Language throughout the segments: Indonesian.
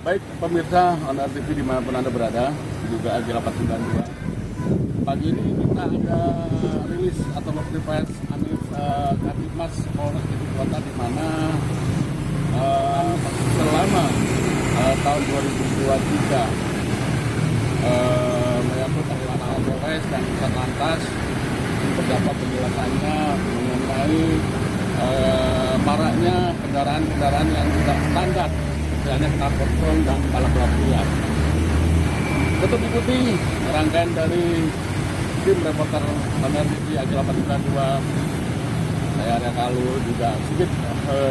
Baik pemirsa Honor TV dimanapun Anda berada, juga Agila 492. Pagi ini kita ada rilis atau notifikasi Anif Kapitmas Polres Kediri Kota, di mana selama tahun 2023 menyangkut pelaksanaan Polres dan Satlantas terdapat penjelasannya mengenai maraknya kendaraan-kendaraan yang tidak standar, misalnya knalpot dan balap liar. Untuk ikuti rangkaian dari tim reporter Honor TV Agila 492, saya Arya Kalu juga sedikit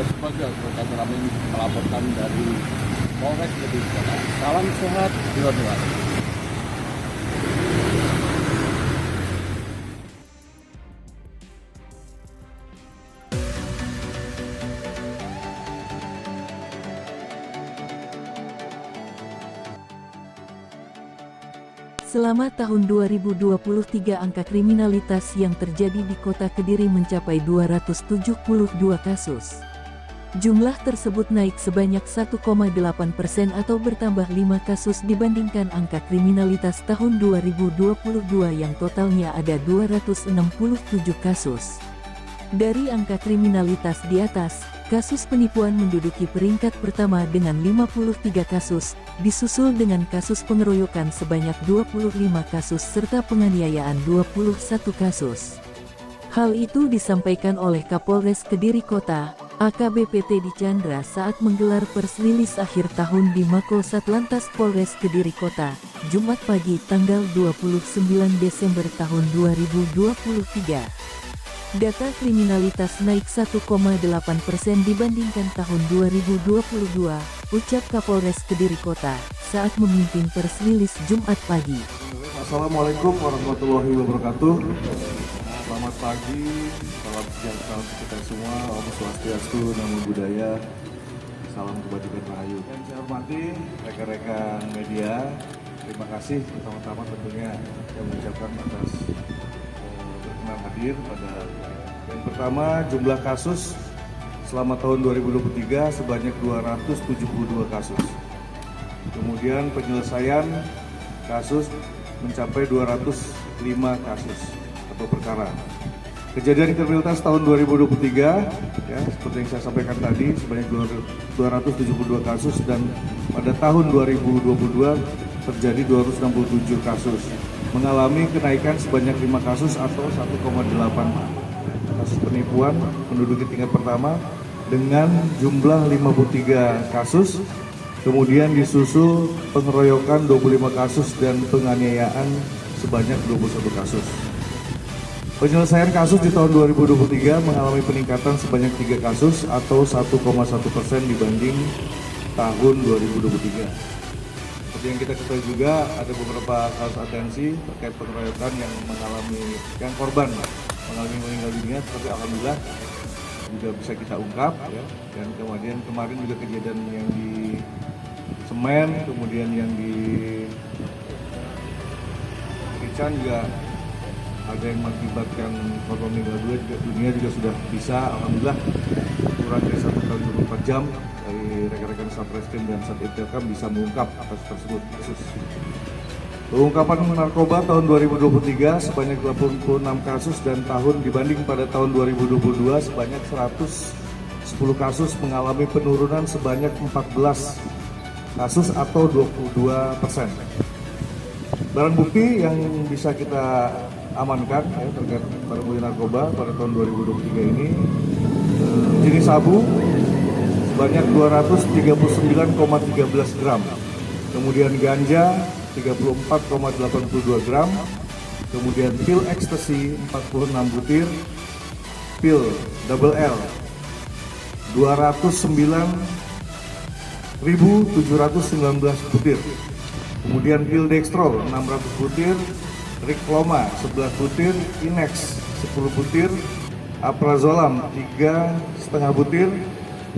sebagai kami melaporkan dari Polres Kediri Kota. Salam sehat, dua-dua. Selama tahun 2023 angka kriminalitas yang terjadi di kota Kediri mencapai 272 kasus. Jumlah tersebut naik sebanyak 1,8% atau bertambah 5 kasus dibandingkan angka kriminalitas tahun 2022 yang totalnya ada 267 kasus. Dari angka kriminalitas di atas, kasus penipuan menduduki peringkat pertama dengan 53 kasus, disusul dengan kasus pengeroyokan sebanyak 25 kasus serta penganiayaan 21 kasus. Hal itu disampaikan oleh Kapolres Kediri Kota, AKBP Teddy Chandra saat menggelar pers rilis akhir tahun di Mako Satlantas Polres Kediri Kota, Jumat pagi tanggal 29 Desember tahun 2023. Data kriminalitas naik 1,8% dibandingkan tahun 2022, ucap Kapolres Kediri Kota saat memimpin pers rilis Jumat pagi. Assalamualaikum warahmatullahi wabarakatuh. Selamat pagi, salam sejahtera untuk kita semua. Om Swastiastu, Namo Buddhaya, salam kebajikan rahayu. Yang saya hormati rekan-rekan media, terima kasih pertama-tama tentunya yang mengucapkan atas berkenan hadir pada yang pertama. Jumlah kasus selama tahun 2023 sebanyak 272 kasus. Kemudian penyelesaian kasus mencapai 205 kasus atau perkara. Kejadian kriminalitas tahun 2023 ya, seperti yang saya sampaikan tadi sebanyak 272 kasus, dan pada tahun 2022 terjadi 267 kasus, mengalami kenaikan sebanyak 5 kasus atau 1,8. Kasus penipuan menduduki tingkat pertama dengan jumlah 53 kasus, kemudian disusul pengeroyokan 25 kasus dan penganiayaan sebanyak 21 kasus. Penyelesaian kasus di tahun 2023 mengalami peningkatan sebanyak 3 kasus atau 1,1% dibanding tahun 2023. Seperti yang kita ketahui juga, ada beberapa kasus atensi terkait pengeroyokan yang korban mengalami meninggal dunia, tapi alhamdulillah juga bisa kita ungkap ya. Dan kemudian kemarin juga kejadian yang di Semen, kemudian yang di Rican juga ada yang mengakibatkan korban meninggal dunia juga sudah bisa, alhamdulillah kurang dari 1 kali 24 jam dari rekan-rekan Satreskrim dan Satintelkam bisa mengungkap kasus tersebut. Pengungkapan narkoba tahun 2023 sebanyak 86 kasus, dan dibanding pada tahun 2022 sebanyak 110 kasus mengalami penurunan sebanyak 14 kasus atau 22%. Barang bukti yang bisa kita amankan ya, terkait barang bukti narkoba pada tahun 2023 ini jenis sabu sebanyak 239,13 gram, kemudian ganja 34,82 gram, kemudian pil ekstasi 46 butir, pil double L 209.719 butir, kemudian pil dextrol 600 butir, Rikloma 11 butir, Inex 10 butir, Aprazolam 3,5 butir,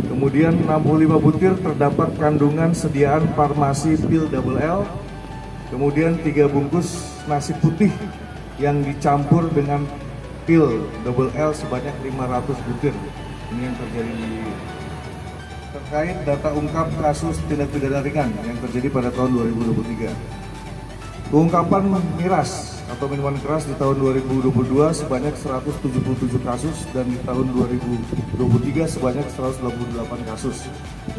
kemudian 65 butir terdapat kandungan sediaan farmasi pil double L, kemudian 3 bungkus nasi putih yang dicampur dengan pil double L sebanyak 500 butir. Ini yang terjadi di terkait data ungkap kasus tindak pidana ringan yang terjadi pada tahun 2023. Pengungkapan miras atau minuman keras di tahun 2022 sebanyak 177 kasus dan di tahun 2023 sebanyak 188 kasus.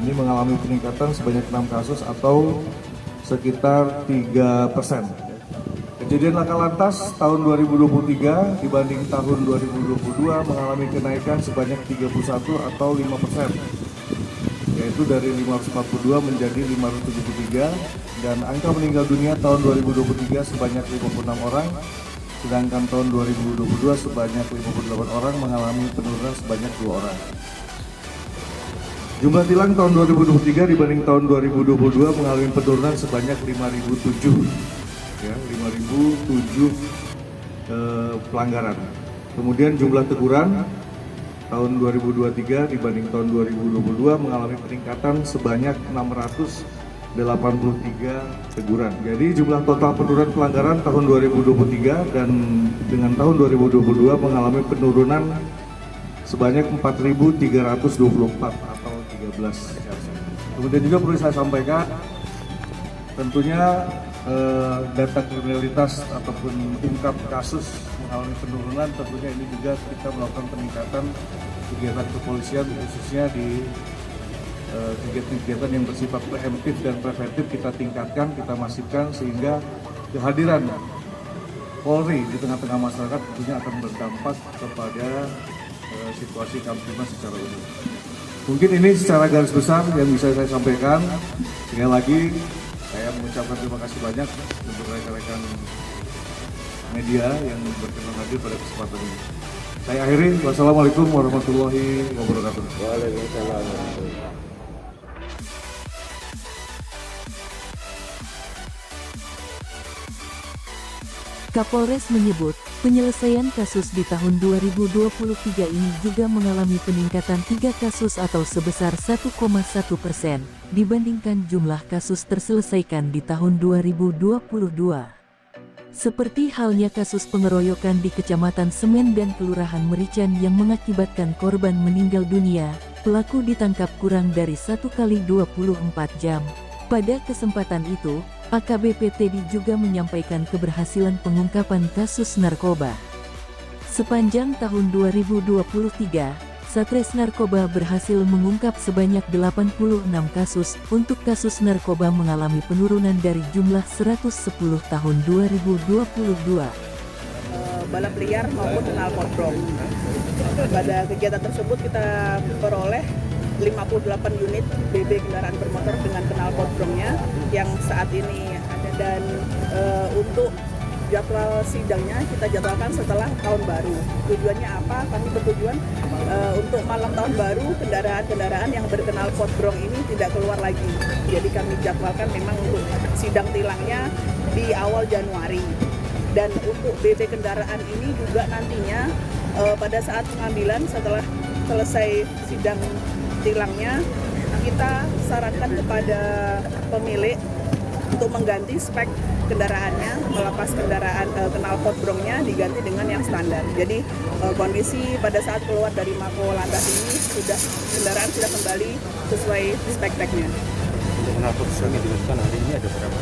Ini mengalami peningkatan sebanyak 6 kasus atau sekitar 3%. Kejadian laka lantas tahun 2023 dibanding tahun 2022 mengalami kenaikan sebanyak 31 atau 5%, yaitu dari 542 menjadi 573, dan angka meninggal dunia tahun 2023 sebanyak 56 orang, sedangkan tahun 2022 sebanyak 58 orang mengalami penurunan sebanyak 2 orang. Jumlah tilang tahun 2023 dibanding tahun 2022 mengalami penurunan sebanyak 5.007, ya, 5.007 pelanggaran. Kemudian jumlah teguran tahun 2023 dibanding tahun 2022 mengalami peningkatan sebanyak 683 teguran. Jadi jumlah total penurunan pelanggaran tahun 2023 dan dengan tahun 2022 mengalami penurunan sebanyak 4.324 atau 13%. Kemudian juga perlu saya sampaikan, tentunya data kriminalitas ataupun ungkap kasus mengalami penurunan, tentunya ini juga kita melakukan peningkatan kegiatan kepolisian khususnya di kegiatan-kegiatan yang bersifat preemptif dan preventif kita tingkatkan, kita masifkan sehingga kehadiran Polri di tengah-tengah masyarakat tentunya akan berdampak kepada situasi Kamtibmas secara umum. Mungkin ini secara garis besar yang bisa saya sampaikan. Sekali lagi saya mengucapkan terima kasih banyak untuk rekan-rekan media yang berkenan hadir pada kesempatan ini. Saya akhiri. Wassalamualaikum warahmatullahi wabarakatuh. Waalaikumsalam. Kapolres menyebut, penyelesaian kasus di tahun 2023 ini juga mengalami peningkatan 3 kasus atau sebesar 1,1% dibandingkan jumlah kasus terselesaikan di tahun 2022. Seperti halnya kasus pengeroyokan di Kecamatan Semen dan Kelurahan Merican yang mengakibatkan korban meninggal dunia, pelaku ditangkap kurang dari 1 kali 24 jam. Pada kesempatan itu, AKBP Teddy juga menyampaikan keberhasilan pengungkapan kasus narkoba. Sepanjang tahun 2023, Satres Narkoba berhasil mengungkap sebanyak 86 kasus. Untuk kasus narkoba mengalami penurunan dari jumlah 110 tahun 2022. Balap liar maupun knalpotbrong. Pada kegiatan tersebut kita peroleh 58 unit BB kendaraan bermotor dengan knalpotbrongnya yang saat ini ada, dan untuk jadwal sidangnya kita jadwalkan setelah tahun baru. Tujuannya apa? Kami bertujuan untuk malam tahun baru kendaraan-kendaraan yang berknalpotbrong ini tidak keluar lagi. Jadi kami jadwalkan memang untuk sidang tilangnya di awal Januari. Dan untuk BB kendaraan ini juga nantinya pada saat pengambilan setelah selesai sidang tilangnya, kita sarankan kepada pemilik untuk mengganti spek kendaraannya, melepas kendaraan knalpotbrongnya diganti dengan yang standar. Jadi kondisi pada saat keluar dari Mako Lantas ini kendaraan sudah kembali sesuai spek teknya. Untuk knalpotbrong yang dilakukan hari ini ada berapa?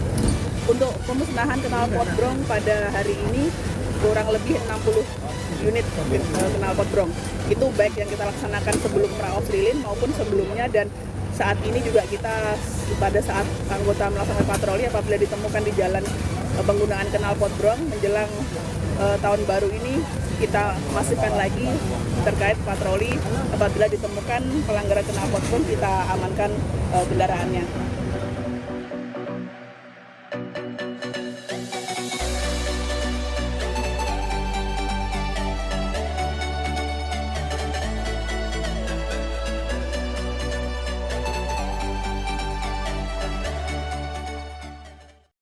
Untuk pemusnahan knalpotbrong pada hari ini kurang lebih 60 unit knalpotbrong. Itu baik yang kita laksanakan sebelum Praops Lilin maupun sebelumnya, dan saat ini juga kita pada saat anggota melaksanakan patroli apabila ditemukan di jalan penggunaan knalpotbrong menjelang tahun baru ini, kita masifkan lagi terkait patroli. Apabila ditemukan pelanggaran knalpotbrong, kita amankan kendaraannya.